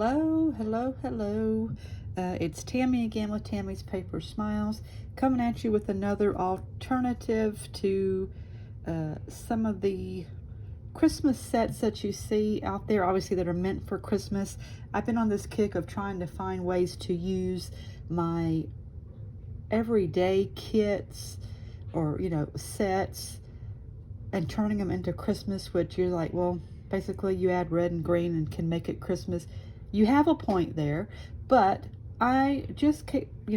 Hello, hello, hello. It's Tammy again with Tammy's Paper Smiles, coming at you with another alternative to some of the Christmas sets that you see out there, obviously that are meant for Christmas. I've been on this kick of trying to find ways to use my everyday kits or, sets and turning them into Christmas, which you're like, well, basically you add red and green and can make it Christmas. You have a point there, but I just,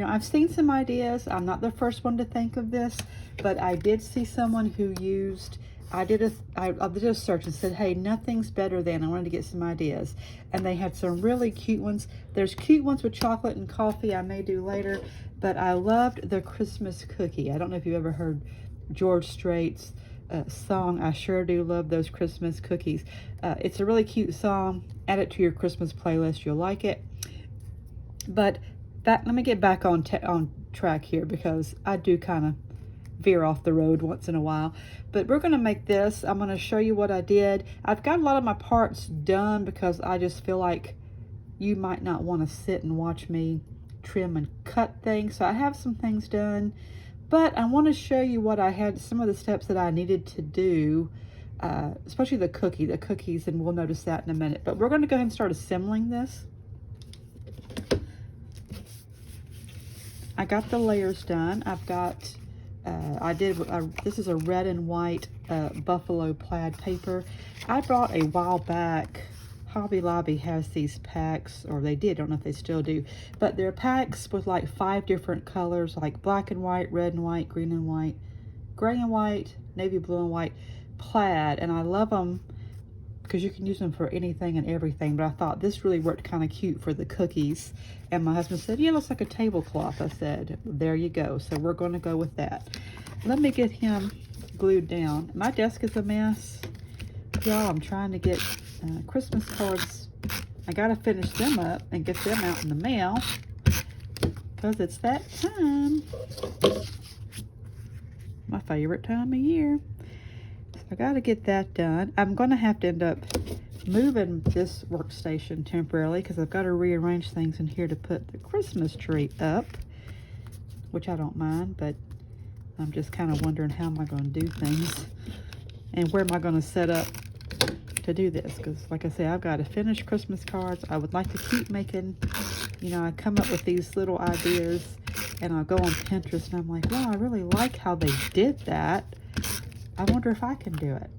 I've seen some ideas. I'm not the first one to think of this, but I did see someone who used, I did a search and said, hey, nothing's better than, I wanted to get some ideas. And they had some really cute ones. There's cute ones with chocolate and coffee I may do later, but I loved the Christmas cookie. I don't know if you've ever heard George Strait's song, I Sure Do Love Those Christmas Cookies. It's a really cute song. Add it to your Christmas playlist. You'll like it. But let me get back on track here, because I do kind of veer off the road once in a while. But we're going to make this. I'm going to show you what I did. I've got a lot of my parts done because I just feel like you might not want to sit and watch me trim and cut things. So I have some things done. But I want to show you what I had, some of the steps that I needed to do, especially the cookies, and we'll notice that in a minute. But we're going to go ahead and start assembling this. I got the layers done. I've got, this is a red and white buffalo plaid paper. I brought a while back. Hobby Lobby has these packs, or they did, I don't know if they still do, but they're packs with like 5 different colors, like black and white, red and white, green and white, gray and white, navy blue and white, plaid. And I love them because you can use them for anything and everything, but I thought this really worked kind of cute for the cookies. And my husband said, yeah, it looks like a tablecloth. I said, there you go. So we're going to go with that. Let me get him glued down. My desk is a mess. Y'all, I'm trying to get Christmas cards. I gotta finish them up and get them out in the mail because it's that time. My favorite time of year. So I gotta get that done. I'm gonna have to end up moving this workstation temporarily because I've got to rearrange things in here to put the Christmas tree up, which I don't mind, but I'm just kind of wondering how am I going to do things and where am I going to set up to do this, because like I say, I've got to finish Christmas cards. I would like to keep making, I come up with these little ideas and I'll go on Pinterest and I'm like, wow, I really like how they did that. I wonder if I can do it.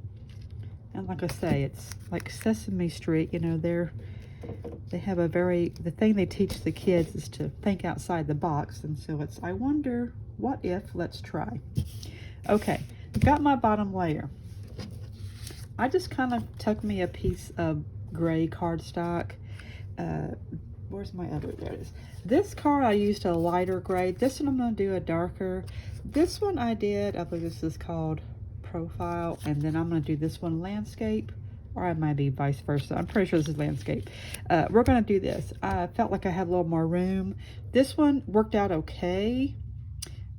And like I say, it's like Sesame Street, they have the thing they teach the kids is to think outside the box. And so it's, I wonder, what if, let's try. Okay, got my bottom layer. I just kind of took me a piece of gray cardstock. Where's my other? There it is. This card I used a lighter gray. This one I'm going to do a darker. This one I believe this is called Profile. And then I'm going to do this one Landscape. Or it might be vice versa. I'm pretty sure this is Landscape. We're going to do this. I felt like I had a little more room. This one worked out okay.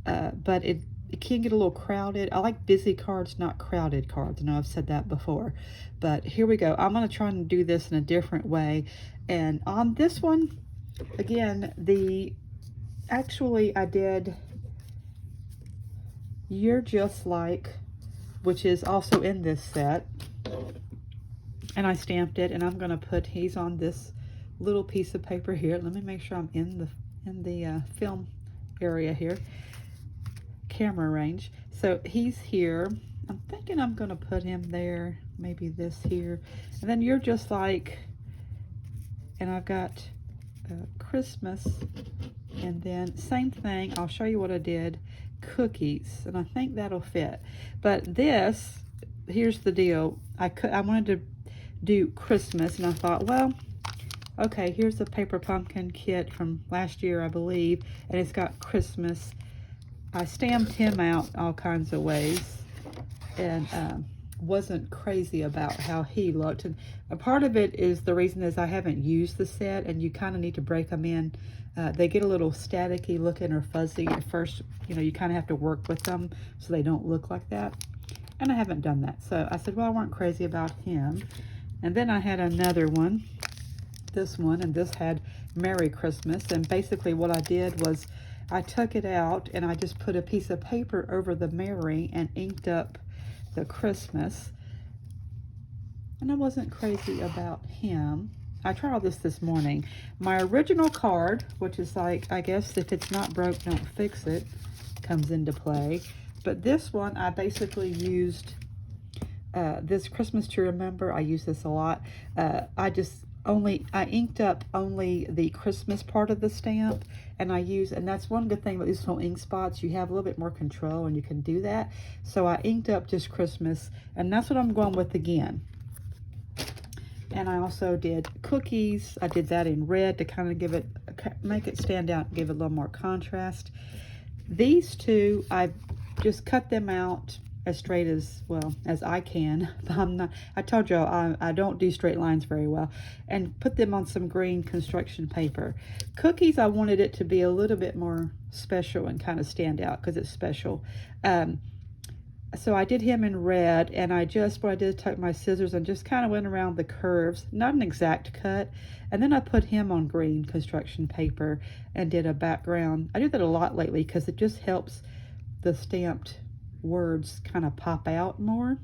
But it can get a little crowded. I like busy cards, not crowded cards. I know I've said that before, but here we go. I'm going to try and do this in a different way. And on this one, again, I did You're Just Like, which is also in this set. And I stamped it, and I'm going to put, he's on this little piece of paper here. Let me make sure I'm in the film area here. Camera range. So he's here. I'm thinking I'm going to put him there, maybe this here, and then You're Just Like, and I've got Christmas, and then same thing, I'll show you what I did, cookies, and I think that'll fit. But this, here's the deal, I wanted to do Christmas, and I thought, well, okay, here's the paper pumpkin kit from last year, I believe, and it's got Christmas. I stamped him out all kinds of ways and wasn't crazy about how he looked. And a part of it is the reason is I haven't used the set, and you kind of need to break them in. They get a little staticky looking or fuzzy at first. You kind of have to work with them so they don't look like that. And I haven't done that. So I said, well, I weren't crazy about him. And then I had another one this one, and this had Merry Christmas. And basically what I did was I took it out and I just put a piece of paper over the Merry and inked up the Christmas. And I wasn't crazy about him. I tried all this morning. My original card, which is like, I guess if it's not broke, don't fix it, comes into play. But this one, I basically used this Christmas to Remember. I use this a lot. I inked up only the Christmas part of the stamp, and that's one good thing about these little ink spots. You have a little bit more control and you can do that. So I inked up just Christmas, and that's what I'm going with again. And I also did cookies. I did that in red to kind of make it stand out and give it a little more contrast. These two, I just cut them out as straight as, well, as I can. I told you I don't do straight lines very well. And put them on some green construction paper. Cookies, I wanted it to be a little bit more special and kind of stand out because it's special. So I did him in red, and what I did, took my scissors and just kind of went around the curves, not an exact cut. And then I put him on green construction paper and did a background. I do that a lot lately because it just helps the stamped words kind of pop out more.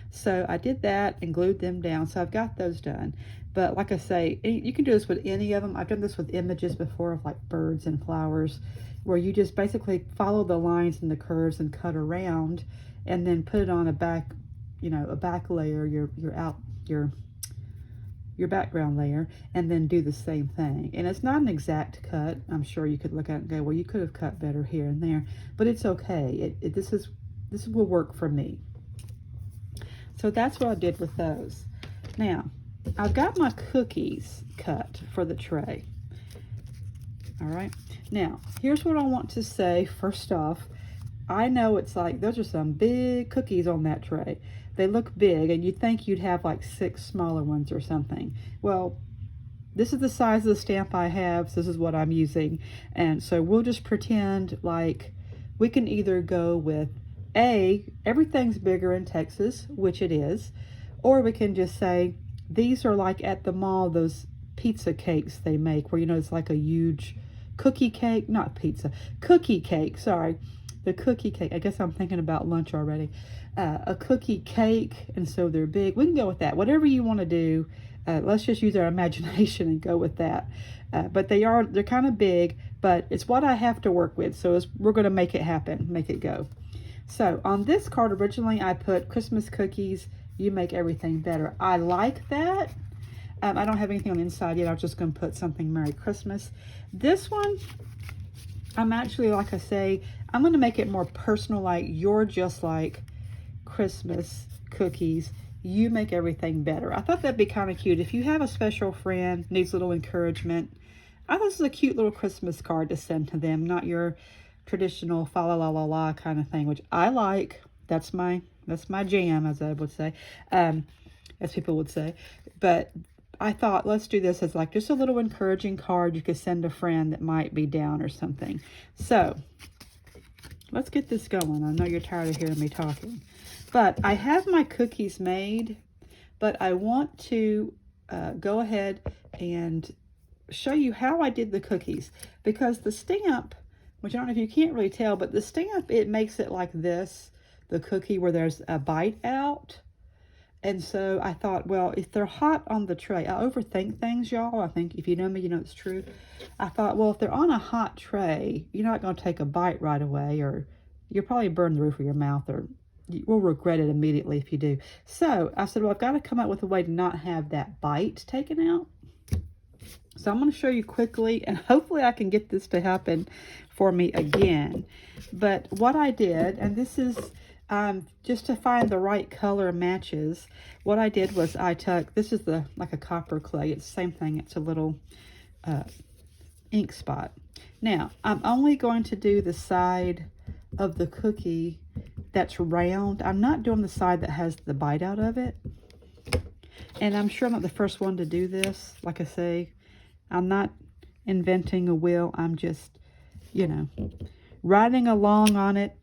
So I did that and glued them down. So I've got those done. But like I say, you can do this with any of them. I've done this with images before of like birds and flowers, where you just basically follow the lines and the curves and cut around, and then put it on a back layer, your background layer, and then do the same thing. And it's not an exact cut. I'm sure you could look at it and go, well, you could have cut better here and there, but it's okay. This will work for me. So that's what I did with those. Now, I've got my cookies cut for the tray. All right. Now, here's what I want to say first off. I know it's like, those are some big cookies on that tray. They look big, and you'd think you'd have like 6 smaller ones or something. Well, this is the size of the stamp I have, so this is what I'm using. And so we'll just pretend like we can either go with everything's bigger in Texas, which it is, or we can just say, these are like at the mall, those pizza cakes they make, where, it's like a huge cookie cake, not pizza, cookie cake, sorry. The cookie cake, I guess I'm thinking about lunch already. A cookie cake, and so they're big. We can go with that. Whatever you want to do, let's just use our imagination and go with that. But they're kind of big, but it's what I have to work with. So we're going to make it happen, make it go. So on this card, originally I put Christmas cookies, you make everything better. I like that. I don't have anything on the inside yet. I'm just going to put something Merry Christmas. This one, I'm actually, like I say, I'm going to make it more personal, like you're just like Christmas cookies. You make everything better. I thought that'd be kind of cute. If you have a special friend, needs a little encouragement, I thought this is a cute little Christmas card to send to them, not your traditional fa la la la la kind of thing, which I like. That's my jam, as I would say, as people would say. But I thought, let's do this as like just a little encouraging card you could send a friend that might be down or something. So let's get this going. I know you're tired of hearing me talking, but I have my cookies made, but I want to go ahead and show you how I did the cookies, because the stamp, which I don't know if you can't really tell, but the stamp, it makes it like this, the cookie, where there's a bite out. And so I thought, well, if they're hot on the tray, I overthink things, y'all. I think if you know me, you know it's true. I thought, well, if they're on a hot tray, you're not going to take a bite right away, or you'll probably burn the roof of your mouth, or you will regret it immediately if you do. So I said, well, I've got to come up with a way to not have that bite taken out. So I'm going to show you quickly, and hopefully I can get this to happen for me again. But what I did, and this is just to find the right color matches, what I did was I took, this is like a copper clay. It's the same thing. It's a little ink spot. Now, I'm only going to do the side of the cookie that's round. I'm not doing the side that has the bite out of it. And I'm sure I'm not the first one to do this. Like I say, I'm not inventing a wheel. I'm just, riding along on it,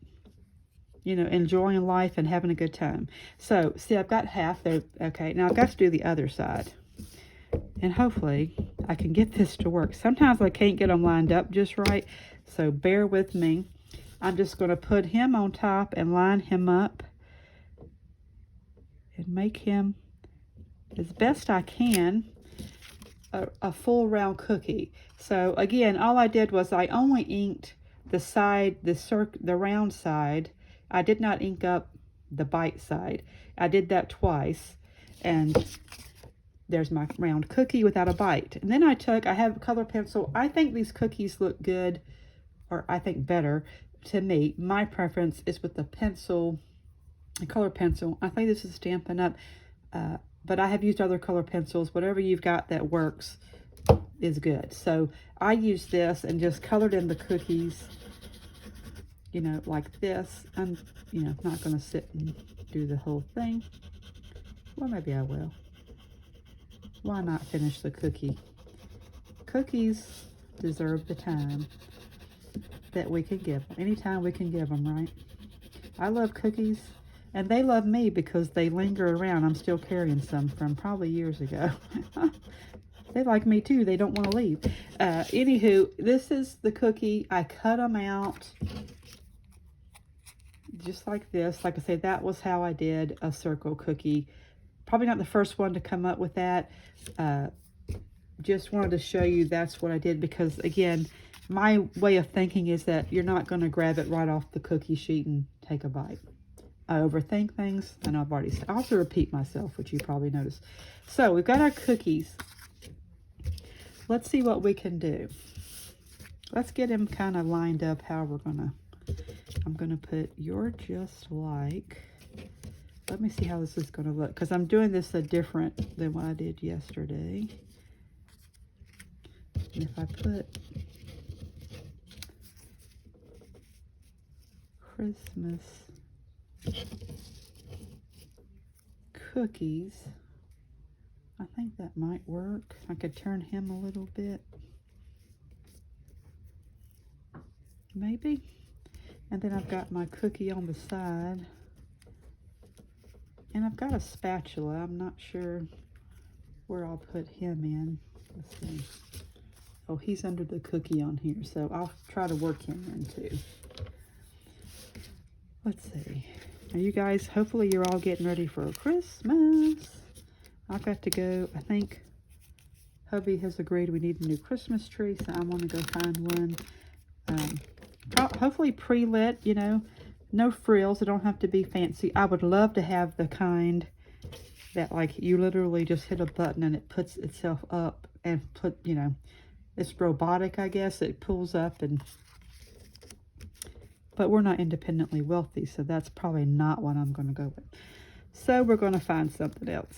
enjoying life and having a good time. So, see, I've got half there. Okay, now I've got to do the other side. And hopefully I can get this to work. Sometimes I can't get them lined up just right, so bear with me. I'm just going to put him on top and line him up and make him, as best I can, a full round cookie. So again, all I did was I only inked the side, the round side. I did not ink up the bite side. I did that twice, and there's my round cookie without a bite. And then I have a color pencil. I think these cookies look good, or I think better to me. My preference is with the pencil, a color pencil. I think this is Stampin' Up, but I have used other color pencils. Whatever you've got that works is good. So I used this and just colored in the cookies, you know, like this. I'm, you know, not going to sit and do the whole thing. Well, maybe I will. Why not finish the cookie? Cookies deserve the time that we can give them. Anytime we can give them, right? I love cookies, and they love me because they linger around. I'm still carrying some from probably years ago. They like me too. They don't want to leave. Anywho, this is the cookie. I cut them out just like this. Like I said, that was how I did a circle cookie. Probably not the first one to come up with that. Just wanted to show you that's what I did, because again, my way of thinking is that you're not going to grab it right off the cookie sheet and take a bite. I overthink things, and I've already said. I also repeat myself, which you probably noticed. So we've got our cookies. Let's see what we can do. Let's get him kind of lined up how we're gonna. I'm gonna put "You're Just Like." Let me see how this is gonna look, because I'm doing this a different than what I did yesterday. And if I put Christmas cookies, I think that might work. I could turn him a little bit, maybe. And then I've got my cookie on the side, and I've got a spatula. I'm not sure where I'll put him in. Let's see. Oh, he's under the cookie on here, so I'll try to work him in too. Let's see. Are you guys, hopefully you're all getting ready for Christmas. I've got to go. I think hubby has agreed we need a new Christmas tree, so I'm going to go find one. Hopefully pre-lit, you know, no frills. It don't have to be fancy. I would love to have the kind that, like, you literally just hit a button and it puts itself up and you know, it's robotic, I guess. It pulls up, and but we're not independently wealthy, so that's probably not what I'm going to go with. So we're going to find something else,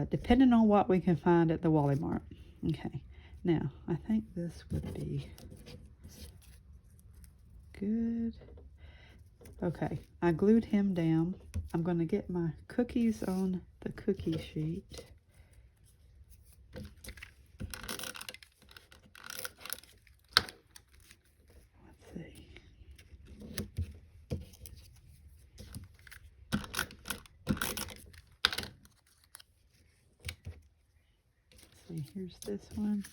depending on what we can find at the Wally Mart. Okay, now I think this would be good. Okay, I glued him down. I'm going to get my cookies on the cookie sheet. Here's this one.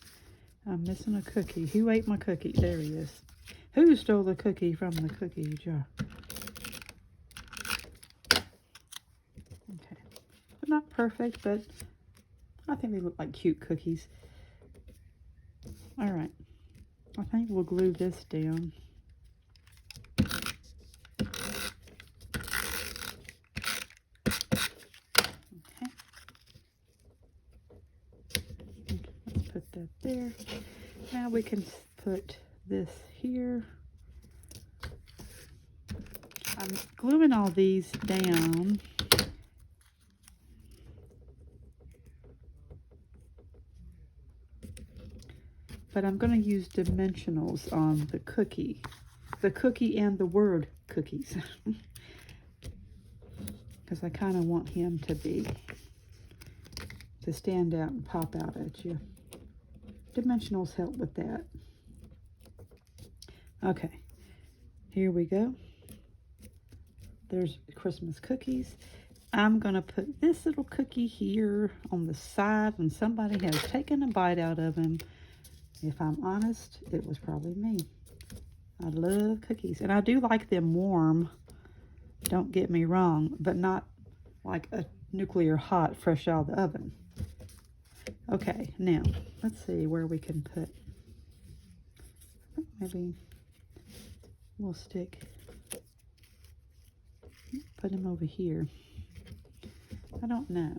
I'm missing a cookie. Who ate my cookie? There he is. Who stole the cookie from the cookie jar? Okay. They're not perfect, but I think they look like cute cookies. All right. I think we'll glue this down. Put that there. Now we can put this here. I'm gluing all these down. But I'm going to use dimensionals on the cookie and the word cookies. Because I kind of want him to stand out and pop out at you. Dimensionals help with that. Okay, here we go. There's Christmas cookies. I'm going to put this little cookie here on the side when somebody has taken a bite out of him. If I'm honest, it was probably me. I love cookies, and I do like them warm, don't get me wrong, but not like a nuclear hot fresh out of the oven. Okay, now let's see where we can put, maybe we'll put him over here. I don't know.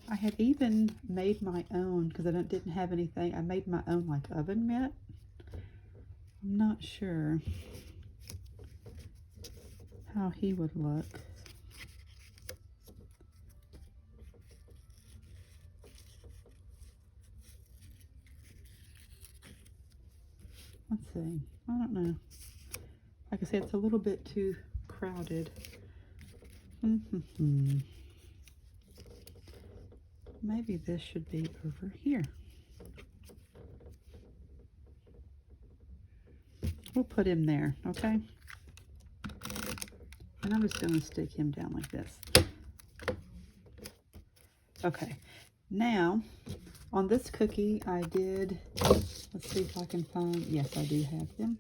I had even made my own, because I didn't have anything, I made my own like oven mitt. I'm not sure how he would look. Let's see. I don't know. Like I said, it's a little bit too crowded. Maybe this should be over here. We'll put him there, okay? And I'm just going to stick him down like this. Okay. Now, on this cookie, I did, let's see if I can find, yes, I do have them.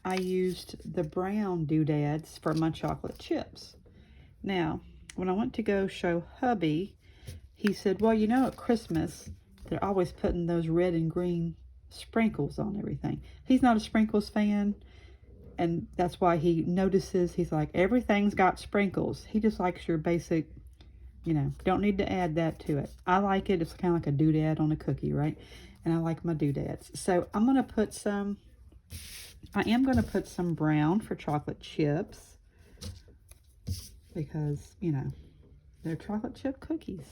I used the brown doodads for my chocolate chips. Now, when I went to go show hubby, he said, well, you know, at Christmas, they're always putting those red and green sprinkles on everything. He's not a sprinkles fan, and that's why he notices, he's like, everything's got sprinkles. He just likes your basic, you know, don't need to add that to it. I like it. It's kind of like a doodad on a cookie, right? And I like my doodads. So I'm going to put some, I am going to put some brown for chocolate chips because, you know, they're chocolate chip cookies.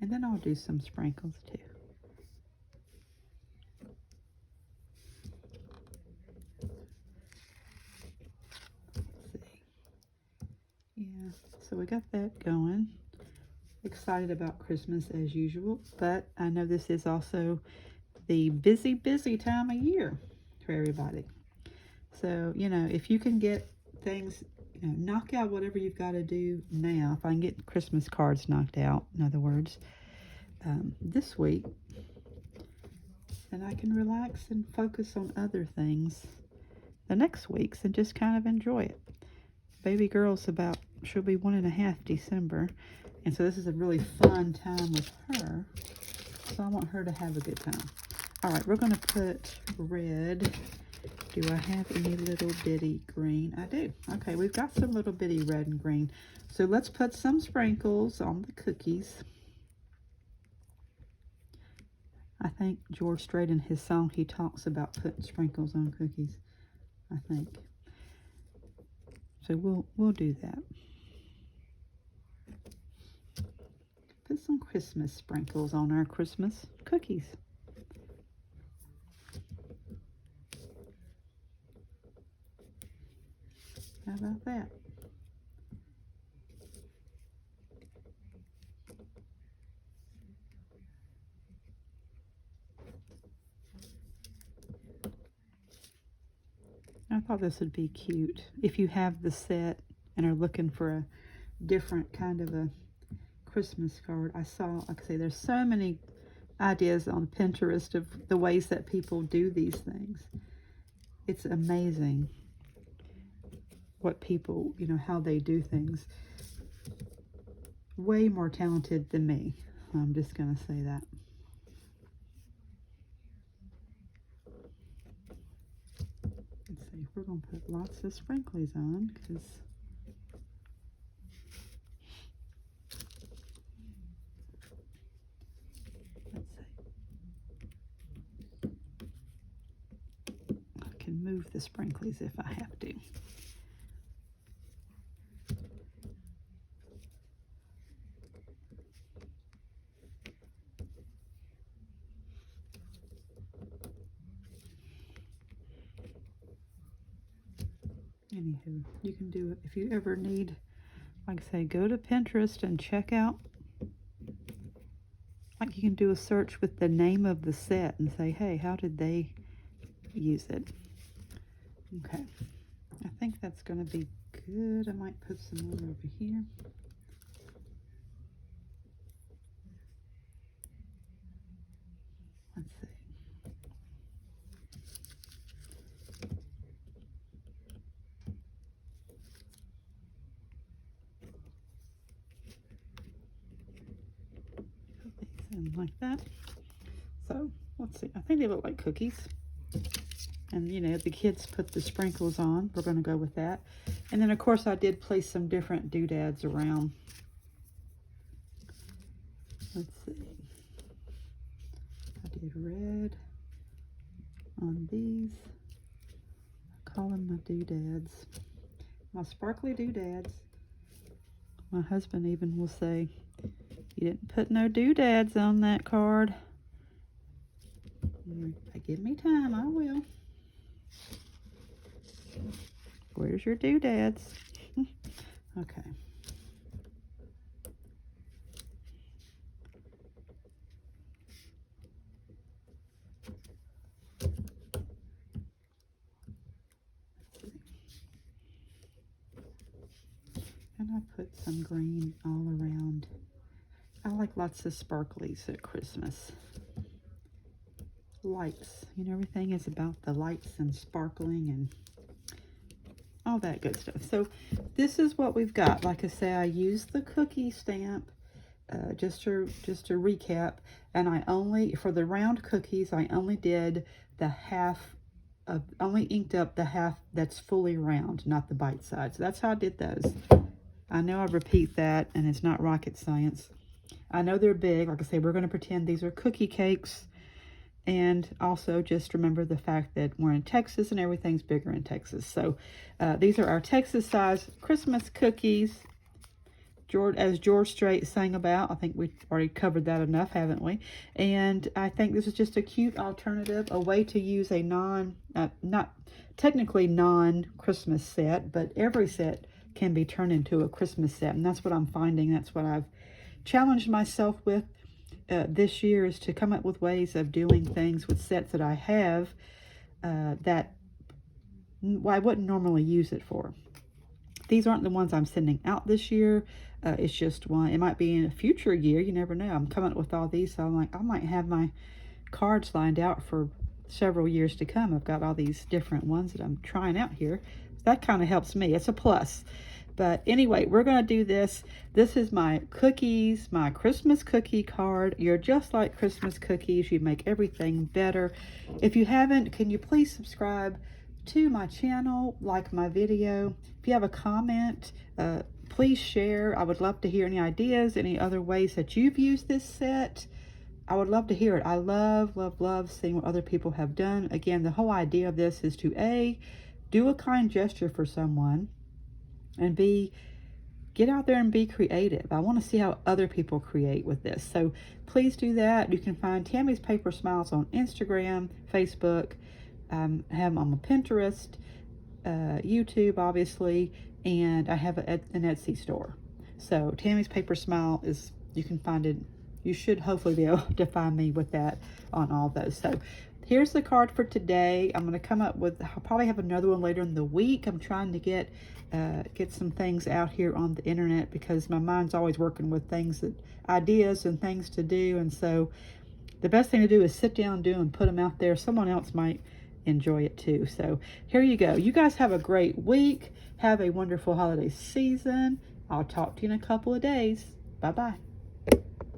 And then I'll do some sprinkles too. Let's see. Yeah, so we got that going. Excited about Christmas as usual, but I know this is also the busy time of year for everybody. So, you know, if you can get things, you know, knock out whatever you've got to do now. If I can get Christmas cards knocked out, in other words, this week, then I can relax and focus on other things the next weeks and just kind of enjoy it. Baby girl's she'll be 1.5 December, and so this is a really fun time with her, so I want her to have a good time. All right, we're going to put red. Do I have any little bitty green? I do. Okay, we've got some little bitty red and green. So let's put some sprinkles on the cookies. I think George Strait in his song, he talks about putting sprinkles on cookies, I think. So we'll do that. Put some Christmas sprinkles on our Christmas cookies. How about that? I thought this would be cute. If you have the set and are looking for a different kind of a Christmas card, I saw, like I say, there's so many ideas on Pinterest of the ways that people do these things. It's amazing what people, you know, how they do things. Way more talented than me. I'm just going to say that. Let's see, we're going to put lots of sprinkles on because let's see. I can move the sprinkles if I have to. Anywho, you can do it if you ever need, like I say, go to Pinterest and check out, like you can do a search with the name of the set and say, hey, how did they, use it. Okay, I think that's going to be good. I might put some more over here. Let's see. Put these in like that. So let's see. I think they look like cookies. And, you know, the kids put the sprinkles on. We're going to go with that. And then, of course, I did place some different doodads around. Let's see. I did red on these. I call them my doodads. My sparkly doodads. My husband even will say, you didn't put no doodads on that card. Give me time, I will. Where's your doodads? Okay. And I put some green all around. I like lots of sparklies at Christmas. Lights. You know, everything is about the lights and sparkling and all that good stuff. So this is what we've got. Like I say, I used the cookie stamp just to recap. And I only, for the round cookies, I only did the half of, only inked up the half that's fully round, not the bite side. So that's how I did those. I know I repeat that, and it's not rocket science. I know they're big. Like I say, we're going to pretend these are cookie cakes. And also just remember the fact that we're in Texas and everything's bigger in Texas. So these are our Texas size Christmas cookies. As George Strait sang about. I think we've already covered that enough, haven't we? And I think this is just a cute alternative, a way to use a not technically non-Christmas set, but every set can be turned into a Christmas set. And that's what I'm finding. That's what I've challenged myself with this year, is to come up with ways of doing things with sets that I have that I wouldn't normally use it for. These aren't the ones I'm sending out this year. It's just one. It might be in a future year. You never know. I'm coming up with all these, so I'm like, I might have my cards lined out for several years to come. I've got all these different ones that I'm trying out here. That kind of helps me. It's a plus. But anyway, we're going to do this. This is my cookies, my Christmas cookie card. You're just like Christmas cookies. You make everything better. If you haven't, can you please subscribe to my channel, like my video. If you have a comment, please share. I would love to hear any ideas, any other ways that you've used this set. I would love to hear it. I love, love, love seeing what other people have done. Again, the whole idea of this is to A, do a kind gesture for someone, and B, get out there and be creative. I want to see how other people create with this. So please do that. You can find Tammy's Paper Smiles on Instagram, Facebook, have them on my Pinterest, YouTube, obviously, and I have an Etsy store. So Tammy's Paper Smile is, you can find it. You should hopefully be able to find me with that on all those. So here's the card for today. I'm going to come up with, I'll probably have another one later in the week. I'm trying to get some things out here on the internet because my mind's always working with things, ideas and things to do. And so the best thing to do is sit down and do and put them out there. Someone else might enjoy it too. So here you go. You guys have a great week. Have a wonderful holiday season. I'll talk to you in a couple of days. Bye-bye.